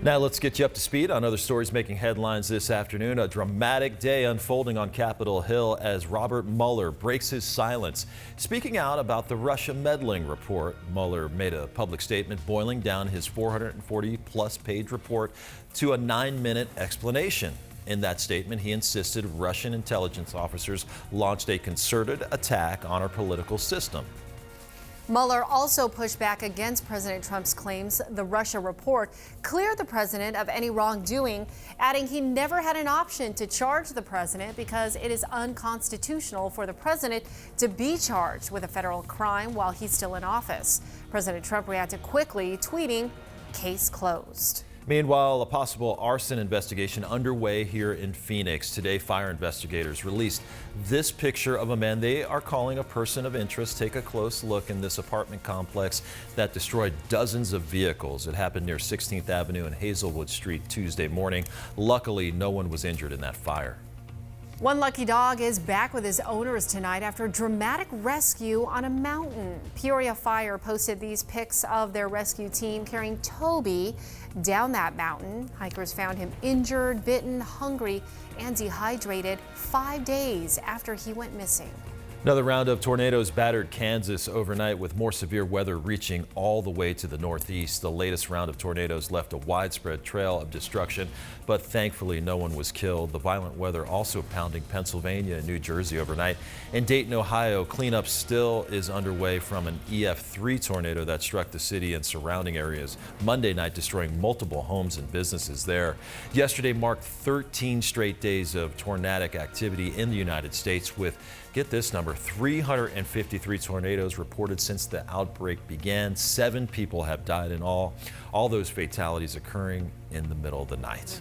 Now let's get you up to speed on other stories making headlines this afternoon. A dramatic day unfolding on Capitol Hill as Robert Mueller breaks his silence. Speaking out about the Russia meddling report, Mueller made a public statement boiling down his 440-plus page report to a 9-minute explanation. In that statement, he insisted Russian intelligence officers launched a concerted attack on our political system. Mueller also pushed back against President Trump's claims the Russia report cleared the president of any wrongdoing, adding he never had an option to charge the president because it is unconstitutional for the president to be charged with a federal crime while he's still in office. President Trump reacted quickly, tweeting, "Case closed." Meanwhile, a possible arson investigation underway here in Phoenix. Today, fire investigators released this picture of a man they are calling a person of interest. Take a close look in this apartment complex that destroyed dozens of vehicles. It happened near 16th Avenue and Hazelwood Street Tuesday morning. Luckily, no one was injured in that fire. One lucky dog is back with his owners tonight after a dramatic rescue on a mountain. Peoria Fire posted these pics of their rescue team carrying Toby down that mountain. Hikers found him injured, bitten, hungry, and dehydrated 5 days after he went missing. Another round of tornadoes battered Kansas overnight, with more severe weather reaching all the way to the northeast. The latest round of tornadoes left a widespread trail of destruction, but thankfully no one was killed. The violent weather also pounding Pennsylvania and New Jersey overnight. In Dayton, Ohio, cleanup still is underway from an EF3 tornado that struck the city and surrounding areas Monday night, destroying multiple homes and businesses there. Yesterday marked 13 straight days of tornadic activity in the United States, with, get this number, 353 tornadoes reported since the outbreak began. 7 people have died in all those fatalities occurring in the middle of the night.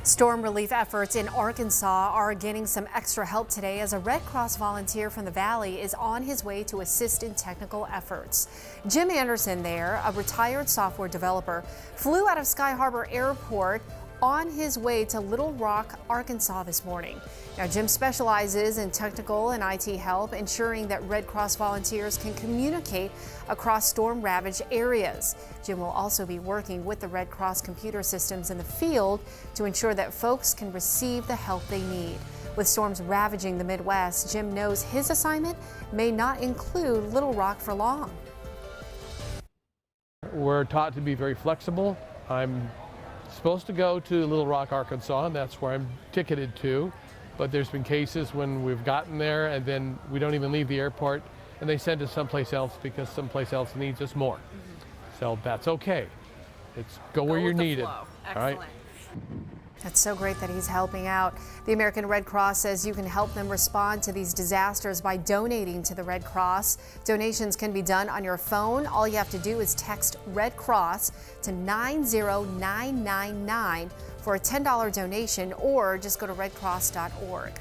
Storm relief efforts in Arkansas are getting some extra help today as a Red Cross volunteer from the Valley is on his way to assist in technical efforts. Jim Anderson there, a retired software developer, flew out of Sky Harbor Airport on his way to Little Rock, Arkansas this morning. Now, Jim specializes in technical and IT help, ensuring that Red Cross volunteers can communicate across storm-ravaged areas. Jim will also be working with the Red Cross computer systems in the field to ensure that folks can receive the help they need. With storms ravaging the Midwest, Jim knows his assignment may not include Little Rock for long. We're taught to be very flexible. I'm supposed to go to Little Rock, Arkansas, and that's where I'm ticketed to. But there's been cases when we've gotten there and then we don't even leave the airport and they send us someplace else because someplace else needs us more. So that's okay. It's go where you're needed. All right. That's so great that he's helping out. The American Red Cross says you can help them respond to these disasters by donating to the Red Cross. Donations can be done on your phone. All you have to do is text Red Cross to 90999 for a $10 donation, or just go to redcross.org.